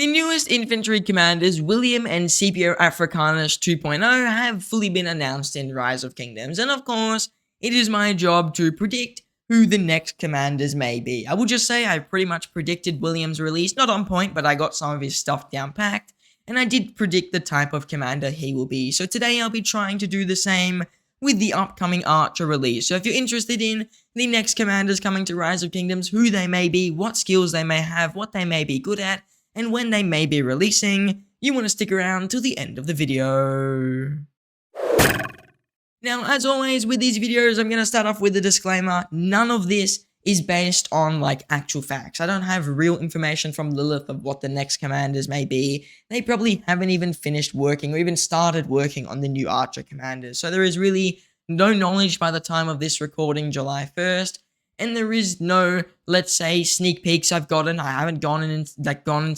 The newest infantry commanders, William and Scipio Africanus 2.0, have fully been announced in Rise of Kingdoms, and of course, it is my job to predict who the next commanders may be. I will just say I pretty much predicted William's release, not on point, but I got some of his stuff down packed, and I did predict the type of commander he will be. So today I'll be trying to do the same with the upcoming Archer release. So if you're interested in the next commanders coming to Rise of Kingdoms, who they may be, what skills they may have, what they may be good at, and when they may be releasing, you want to stick around till the end of the video. Now, as always with these videos, I'm going to start off with a disclaimer. None of this is based on actual facts. I don't have real information from Lilith of what the next commanders may be. They probably haven't even finished working or even started working on the new Archer commanders. So there is really no knowledge by the time of this recording, July 1st. And there is no, let's say, sneak peeks I've gotten. I haven't gone into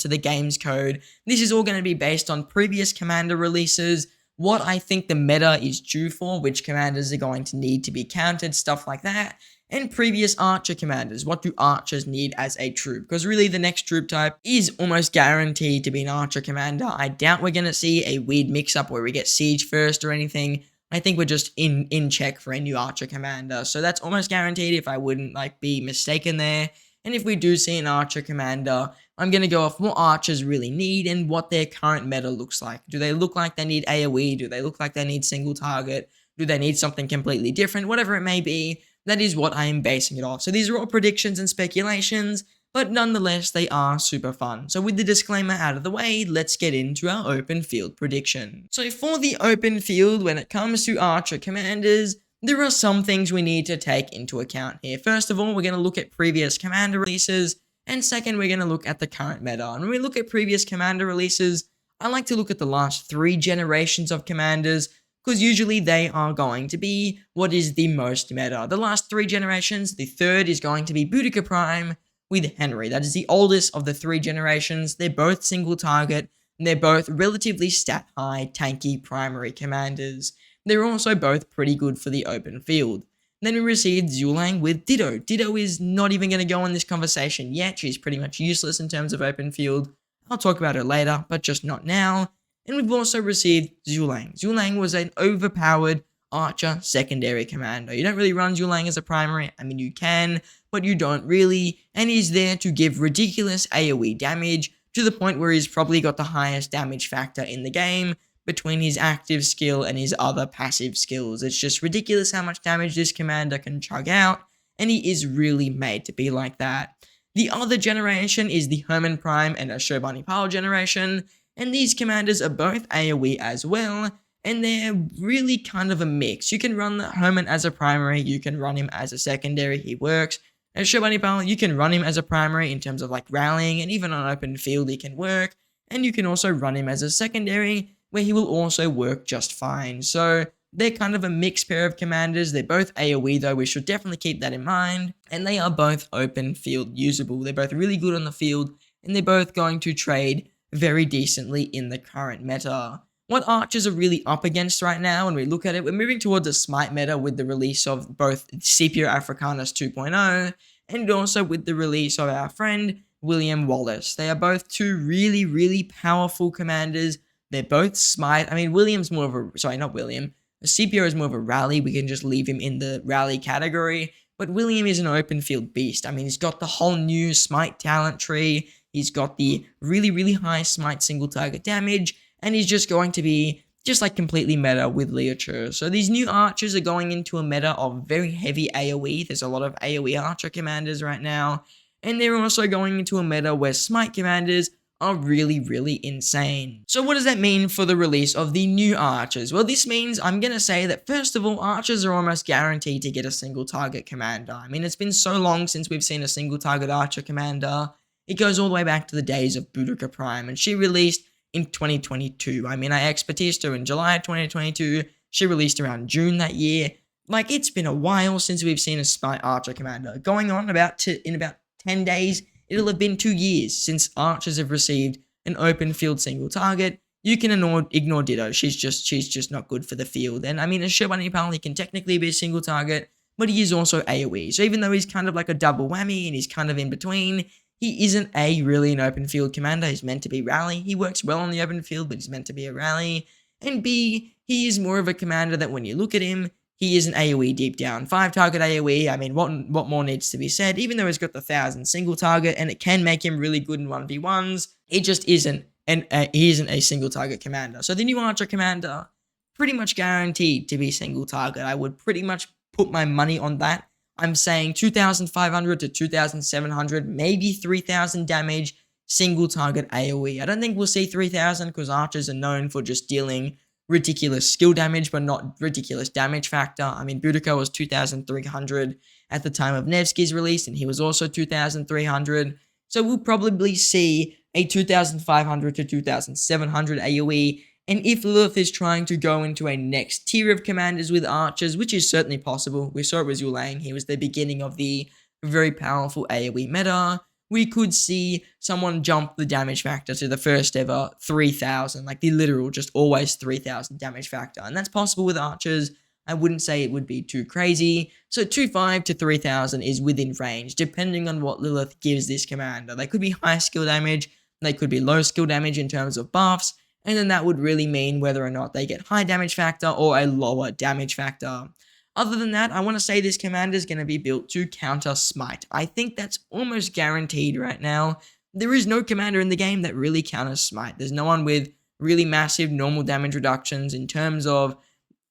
the game's code. This is all going to be based on previous commander releases, what I think the meta is due for, which commanders are going to need to be countered, stuff like that, and previous Archer commanders. What do Archers need as a troop? Because really the next troop type is almost guaranteed to be an Archer commander. I doubt we're going to see a weird mix-up where we get Siege first or anything. I think we're just in check for a new Archer commander. So that's almost guaranteed if I wouldn't be mistaken there. And if we do see an Archer commander, I'm going to go off what Archers really need and what their current meta looks like. Do they look like they need AoE? Do they look like they need single target? Do they need something completely different? Whatever it may be, that is what I am basing it off. So these are all predictions and speculations, but nonetheless, they are super fun. So with the disclaimer out of the way, let's get into our open field prediction. So for the open field, when it comes to Archer commanders, there are some things we need to take into account here. First of all, we're going to look at previous commander releases, and second, we're going to look at the current meta. And when we look at previous commander releases, I like to look at the last 3 generations of commanders, because usually they are going to be what is the most meta. The last 3 generations, the third is going to be Boudica Prime with Henry. That is the oldest of the 3 generations. They're both single target, and they're both relatively stat high, tanky primary commanders. They're also both pretty good for the open field. Then we received Zulang with Ditto. Ditto is not even going to go in this conversation yet. She's pretty much useless in terms of open field. I'll talk about her later, but just not now. And we've also received Zulang. Zulang was an overpowered Archer secondary commander. You don't really run Zulang as a primary. I mean, you can, but you don't really. And he's there to give ridiculous AoE damage to the point where he's probably got the highest damage factor in the game between his active skill and his other passive skills. It's just ridiculous how much damage this commander can chug out, and he is really made to be like that. The other generation is the Herman Prime and Ashobani Pile generation, and these commanders are both AoE as well, and they're really kind of a mix. You can run the Herman as a primary, you can run him as a secondary, he works. And Ashobani Pile, you can run him as a primary in terms of rallying, and even on open field he can work, and you can also run him as a secondary, where he will also work just fine. So they're kind of a mixed pair of commanders. They're both AoE though, we should definitely keep that in mind. And they are both open field usable. They're both really good on the field, and they're both going to trade very decently in the current meta. What Archers are really up against right now, when we look at it, we're moving towards a SMITE meta with the release of both Scipio Africanus 2.0 and also with the release of our friend William Wallace. They are both 2 really, really powerful commanders. They're both SMITE. I mean, William's more of a... Sorry, not William. Scipio is more of a rally. We can just leave him in the rally category. But William is an open field beast. I mean, he's got the whole new SMITE talent tree. He's got the really, really high SMITE single target damage. And he's just going to be just completely meta with Liature. So these new Archers are going into a meta of very heavy AoE. There's a lot of AoE Archer commanders right now. And they're also going into a meta where SMITE commanders are really, really insane. So what does that mean for the release of the new Archers? Well, this means I'm going to say that first of all, Archers are almost guaranteed to get a single target commander. I mean, it's been so long since we've seen a single target Archer commander. It goes all the way back to the days of Boudica Prime, and she released in 2022. I mean, I expertised her in July 2022. She released around June that year. It's been a while since we've seen a SMITE Archer commander. Going on in about 10 days, it'll have been 2 years since Archers have received an open field single target. You can ignore Ditto. She's just not good for the field. And I mean, Ashobani Pile, he can technically be a single target, but he is also AoE. So even though he's kind of like a double whammy and he's kind of in between, he isn't really an open field commander. He's meant to be rally. He works well on the open field, but he's meant to be a rally. And B, he is more of a commander that when you look at him, he is an AoE deep down. 5-target AoE, I mean, what more needs to be said? Even though he's got the 1,000 single target and it can make him really good in 1v1s, it just isn't, and he isn't a single target commander. So the new Archer commander, pretty much guaranteed to be single target. I would pretty much put my money on that. I'm saying 2,500 to 2,700, maybe 3,000 damage, single target AoE. I don't think we'll see 3,000 because archers are known for just dealing ridiculous skill damage, but not ridiculous damage factor. I mean, Boudica was 2,300 at the time of Nevsky's release, and he was also 2,300. So we'll probably see a 2,500 to 2,700 AoE. And if Lilith is trying to go into a next tier of commanders with archers, which is certainly possible, we saw it with Yulang, he was the beginning of the very powerful AoE meta, we could see someone jump the damage factor to the first ever 3,000, like the literal, just always 3,000 damage factor. And that's possible with archers. I wouldn't say it would be too crazy. So 2,500 to 3,000 is within range, depending on what Lilith gives this commander. They could be high skill damage, they could be low skill damage in terms of buffs, and then that would really mean whether or not they get high damage factor or a lower damage factor. Other than that, I want to say this commander is going to be built to counter Smite. I think that's almost guaranteed right now. There is no commander in the game that really counters Smite. There's no one with really massive normal damage reductions in terms of,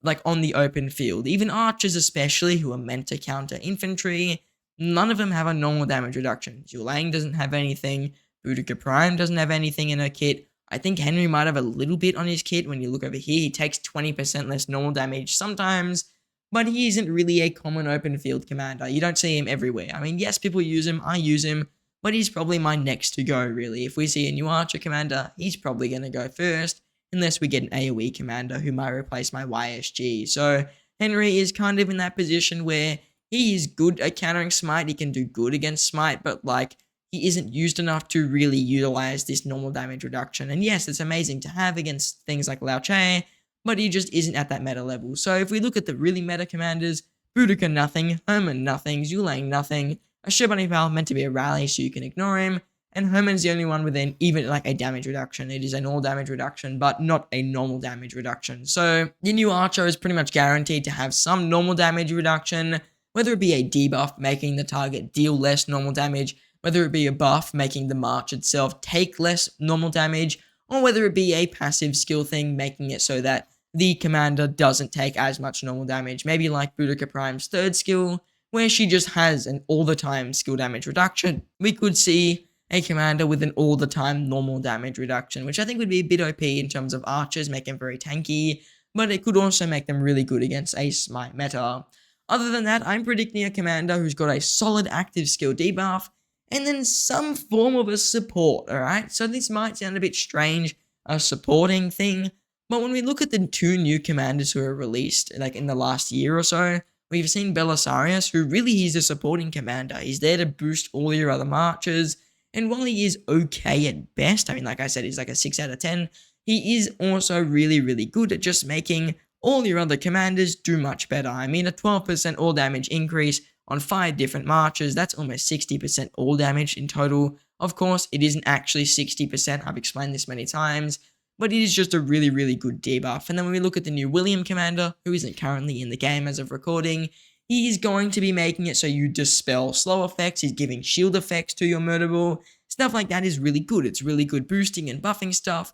like, on the open field. Even archers especially, who are meant to counter infantry, none of them have a normal damage reduction. Yulang doesn't have anything. Boudica Prime doesn't have anything in her kit. I think Henry might have a little bit on his kit. When you look over here, he takes 20% less normal damage sometimes, but he isn't really a common open field commander. You don't see him everywhere. I mean, yes, people use him, I use him, but he's probably my next to go, really. If we see a new Archer commander, he's probably going to go first, unless we get an AoE commander who might replace my YSG. So Henry is kind of in that position where he is good at countering Smite, he can do good against Smite, but like, he isn't used enough to really utilize this normal damage reduction. And yes, it's amazing to have against things like Lao Che, but he just isn't at that meta level. So if we look at the really meta commanders, Boudica nothing, Herman nothing, Yulang nothing, Ashobani Val meant to be a rally so you can ignore him, and Herman's the only one within even like a damage reduction. It is an all damage reduction, but not a normal damage reduction. So the new Archer is pretty much guaranteed to have some normal damage reduction, whether it be a debuff making the target deal less normal damage, whether it be a buff making the march itself take less normal damage, or whether it be a passive skill thing making it so that the commander doesn't take as much normal damage. Maybe like Boudica Prime's third skill, where she just has an all-the-time skill damage reduction. We could see a commander with an all-the-time normal damage reduction, which I think would be a bit OP in terms of archers, make them very tanky, but it could also make them really good against a Smite meta. Other than that, I'm predicting a commander who's got a solid active skill debuff, and then some form of a support, alright? So this might sound a bit strange, a supporting thing, but when we look at the two new commanders who are released, like in the last year or so, we've seen Belisarius, who really is a supporting commander. He's there to boost all your other marches, and while he is okay at best, I mean, like I said, he's like a 6 out of 10, he is also really, really good at just making all your other commanders do much better. I mean, a 12% all damage increase on 5 different marches, that's almost 60% all damage in total. Of course, it isn't actually 60%, I've explained this many times, but it is just a really, really good debuff. And then when we look at the new William commander, who isn't currently in the game as of recording, he is going to be making it so you dispel slow effects, he's giving shield effects to your murder ball. Stuff like that is really good. It's really good boosting and buffing stuff.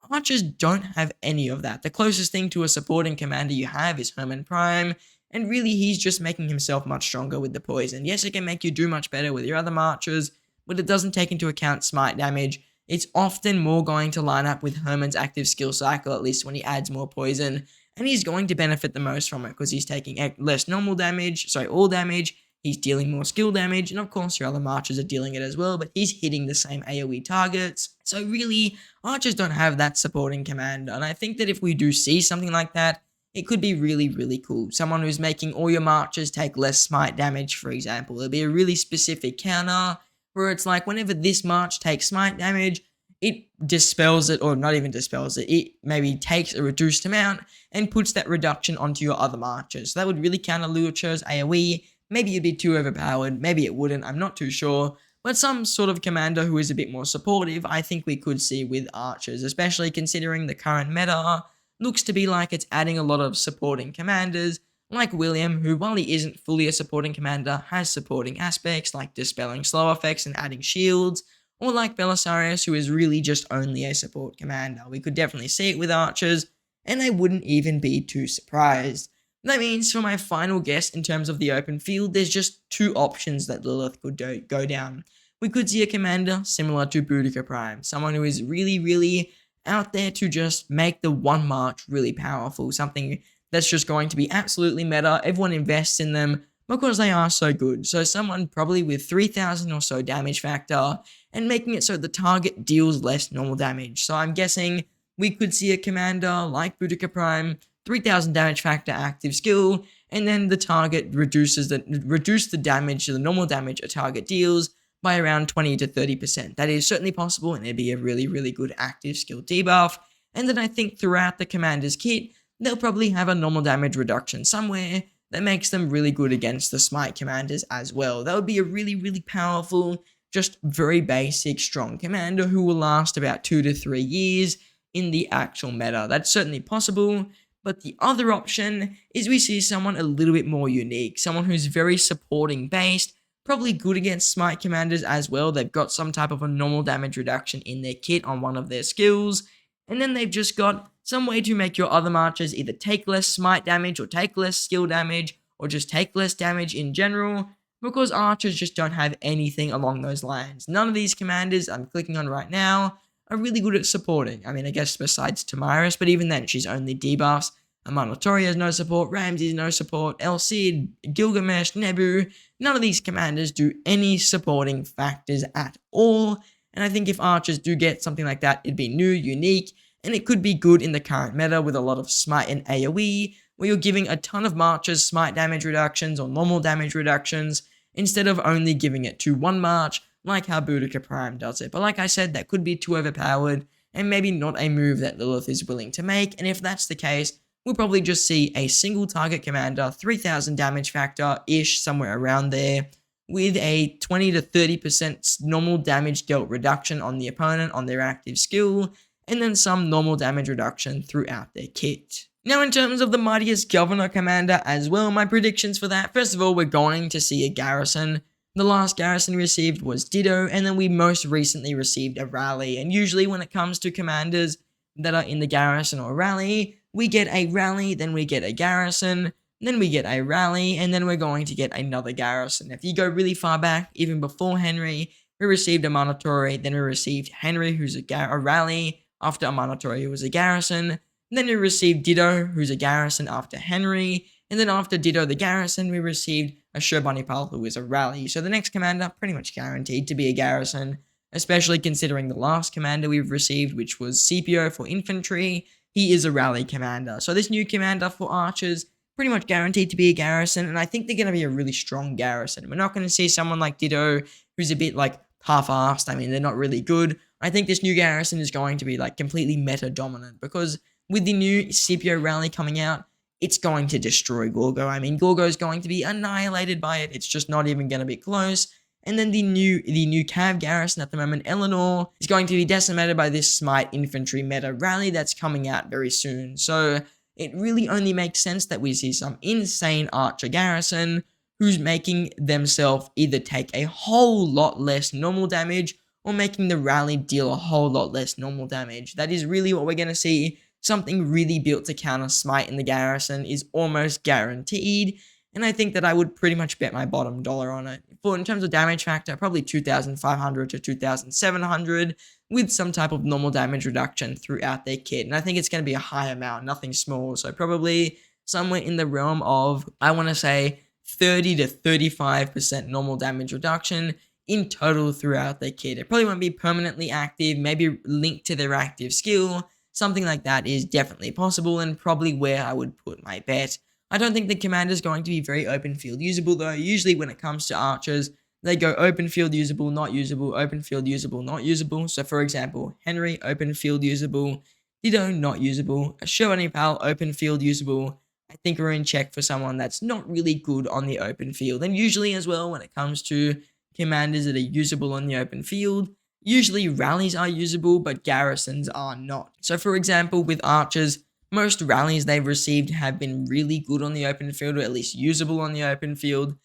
Archers don't have any of that. The closest thing to a supporting commander you have is Herman Prime, and really he's just making himself much stronger with the poison. Yes, it can make you do much better with your other marchers, but it doesn't take into account Smite damage. It's often more going to line up with Herman's active skill cycle, at least when he adds more poison, and he's going to benefit the most from it because he's taking less normal damage, all damage, he's dealing more skill damage, and of course your other marchers are dealing it as well, but he's hitting the same AoE targets. So really, archers don't have that supporting commander, and I think that if we do see something like that, it could be really, really cool. Someone who's making all your marchers take less Smite damage, for example. It'll be a really specific counter, where it's like whenever this march takes Smite damage, it dispels it, or not even dispels it, it maybe takes a reduced amount and puts that reduction onto your other marchers. So that would really counter Luocho's AoE. Maybe it'd be too overpowered, maybe it wouldn't, I'm not too sure, But some sort of commander who is a bit more supportive, I think we could see with archers, especially considering the current meta looks to be like it's adding a lot of supporting commanders, like William, who while he isn't fully a supporting commander, has supporting aspects like dispelling slow effects and adding shields, or like Belisarius, who is really just only a support commander. We could definitely see it with archers, and I wouldn't even be too surprised. That means for my final guess in terms of the open field, there's just two options that Lilith could go down. We could see a commander similar to Boudica Prime, someone who is really out there to just make the one march really powerful, something that's just going to be absolutely meta. Everyone invests in them because they are so good. So someone probably with 3000 or so damage factor and making it so the target deals less normal damage. So I'm guessing we could see a commander like Boudica Prime, 3000 damage factor active skill, and then the target reduce the damage, the normal damage a target deals by around 20 to 30%. That is certainly possible, and it'd be a really good active skill debuff. And then I think throughout the commander's kit, they'll probably have a normal damage reduction somewhere that makes them really good against the Smite commanders as well. That would be a really powerful, just very basic, strong commander who will last about 2 to 3 years in the actual meta. That's certainly possible. But the other option is we see someone a little bit more unique, someone who's very supporting based, probably good against Smite commanders as well. They've got some type of a normal damage reduction in their kit on one of their skills, and then they've just got some way to make your other marchers either take less Smite damage or take less skill damage or just take less damage in general, because archers just don't have anything along those lines. None of these commanders I'm clicking on right now are really good at supporting. I mean, I guess besides Tamiris, but even then, she's only debuffs. Amanatori has no support, Ramses no support, El Cid, Gilgamesh, Nebu, none of these commanders do any supporting factors at all, and I think if archers do get something like that, it'd be new, unique, and it could be good in the current meta with a lot of Smite and AoE, where you're giving a ton of marchers Smite damage reductions or normal damage reductions, instead of only giving it to one march, like how Boudica Prime does it. But like I said, that could be too overpowered, and maybe not a move that Lilith is willing to make, and if that's the case, we'll probably just see a single target commander, 3000 damage factor-ish, somewhere around there, with a 20 to 30% normal damage dealt reduction on the opponent on their active skill, and then some normal damage reduction throughout their kit. Now, in terms of the mightiest governor commander as well, my predictions for that, first of all, we're going to see a garrison. The last garrison received was Ditto, and then we most recently received a rally. And usually when it comes to commanders that are in the garrison or rally, we get a rally, then we get a garrison, then we get a rally, and then we're going to get another garrison. If you go really far back, even before Henry, we received a Amanatori, then we received Henry, who's a rally, after Amanatori, who was a garrison, then we received Ditto, who's a garrison after Henry, and then after Ditto the garrison, we received a Shurbanipal, who is a rally. So the next commander, pretty much guaranteed to be a garrison, especially considering the last commander we've received, which was Scipio for infantry. He is a rally commander. So this new commander for archers, pretty much guaranteed to be a garrison, and I think they're going to be a really strong garrison. We're not going to see someone like Ditto, who's a bit like half-assed. I mean, they're not really good. I think this new garrison is going to be like completely meta-dominant, because with the new Scipio rally coming out, it's going to destroy Gorgo. I mean, Gorgo is going to be annihilated by it. It's just not even going to be close. And then the new Cav garrison at the moment, Eleanor, is going to be decimated by this Smite infantry meta rally that's coming out very soon. So it really only makes sense that we see some insane archer garrison who's making themselves either take a whole lot less normal damage or making the rally deal a whole lot less normal damage. That is really what we're going to see. Something really built to counter Smite in the garrison is almost guaranteed, and I think that I would pretty much bet my bottom dollar on it. For in terms of damage factor, probably 2,500 to 2,700, with some type of normal damage reduction throughout their kit, and I think it's going to be a high amount, nothing small, so probably somewhere in the realm of, I want to say, 30 to 35% normal damage reduction in total throughout their kit. It probably won't be permanently active, maybe linked to their active skill. Something like that is definitely possible, and probably where I would put my bet. I don't think the commander is going to be very open field usable though. Usually when it comes to archers, they go open field usable, not usable, open field usable, not usable. So for example, Henry, open field usable, Ditto, not usable, a Shurbanipal, open field usable. I think we're in check for someone that's not really good on the open field. And usually as well, when it comes to commanders that are usable on the open field. Usually rallies are usable, but garrisons are not. So for example, with archers, most rallies they've received have been really good on the open field, or at least usable on the open field,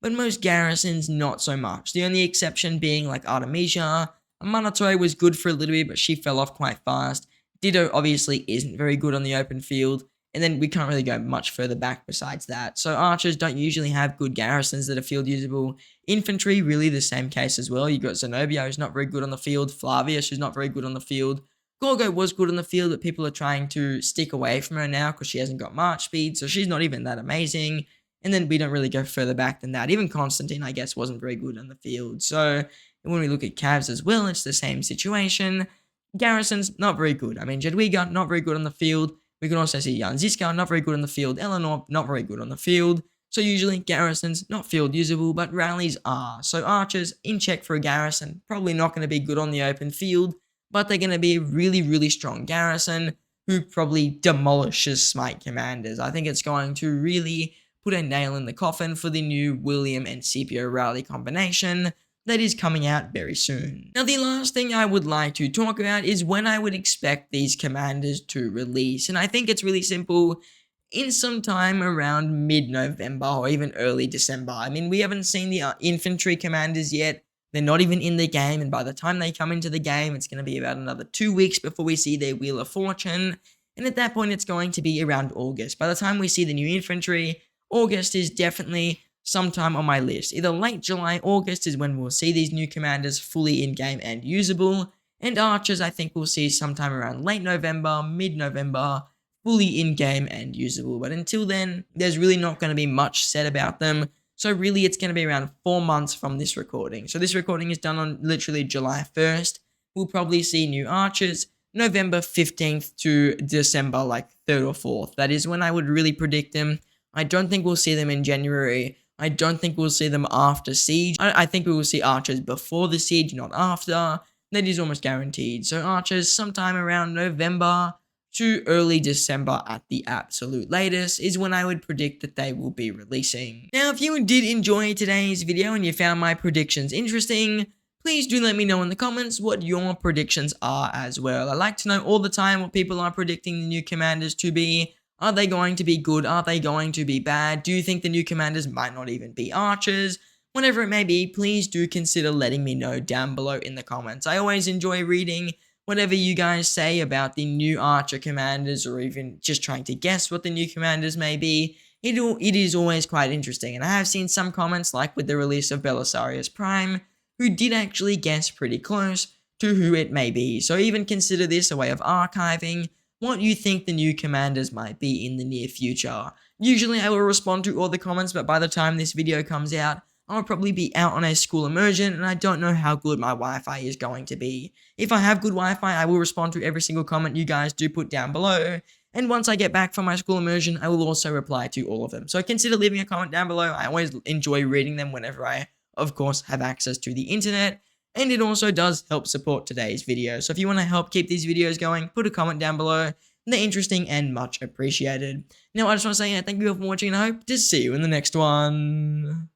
but most garrisons not so much. The only exception being like Artemisia. Manato was good for a little bit, but she fell off quite fast. Ditto obviously isn't very good on the open field, and then we can't really go much further back besides that. So archers don't usually have good garrisons that are field usable. Infantry, really the same case as well. You got Zenobia, who's not very good on the field. Flavius, who's not very good on the field. Gorgo was good on the field, but people are trying to stick away from her now because she hasn't got march speed, so she's not even that amazing. And then we don't really go further back than that. Even Constantine, I guess, wasn't very good on the field. So when we look at Cavs as well, it's the same situation. Garrisons, not very good. I mean, Jadwiga, not very good on the field. We can also see Jan Ziska, not very good on the field. Eleanor, not very good on the field. So usually garrisons, not field usable, but rallies are. So archers, in check for a garrison, probably not going to be good on the open field, but they're going to be a really, really strong garrison who probably demolishes SMITE commanders. I think it's going to really put a nail in the coffin for the new William and Scipio rally combination that is coming out very soon. Now, the last thing I would like to talk about is when I would expect these commanders to release, and I think it's really simple, in some time around mid-November or even early December. I mean, we haven't seen the infantry commanders yet. They're not even in the game, and by the time they come into the game, it's going to be about another 2 weeks before we see their Wheel of Fortune, and at that point, it's going to be around August. By the time we see the new infantry, August is definitely sometime on my list. Either late July, August is when we'll see these new commanders fully in-game and usable, and archers I think we'll see sometime around late November, mid-November, fully in-game and usable. But until then, there's really not going to be much said about them, so really it's going to be around 4 months from this recording. So this recording is done on literally July 1st. We'll probably see new archers November 15th to December like 3rd or 4th. That is when I would really predict them. I don't think we'll see them in January. I don't think we'll see them after Siege. I think we will see archers before the Siege, not after. That is almost guaranteed. So archers sometime around November to early December at the absolute latest is when I would predict that they will be releasing. Now, if you did enjoy today's video and you found my predictions interesting, please do let me know in the comments what your predictions are as well. I like to know all the time what people are predicting the new commanders to be. Are they going to be good? Are they going to be bad? Do you think the new commanders might not even be archers? Whatever it may be, please do consider letting me know down below in the comments. I always enjoy reading whatever you guys say about the new archer commanders, or even just trying to guess what the new commanders may be. It is always quite interesting, and I have seen some comments, like with the release of Belisarius Prime, who did actually guess pretty close to who it may be. So even consider this a way of archiving what you think the new commanders might be in the near future. Usually I will respond to all the comments, but by the time this video comes out, I'll probably be out on a school immersion, and I don't know how good my Wi-Fi is going to be. If I have good Wi-Fi, I will respond to every single comment you guys do put down below, and once I get back from my school immersion, I will also reply to all of them. So consider leaving a comment down below. I always enjoy reading them whenever I, of course, have access to the internet. And it also does help support today's video. So if you want to help keep these videos going, put a comment down below. They're interesting and much appreciated. Now, I just want to say thank you all for watching, and I hope to see you in the next one.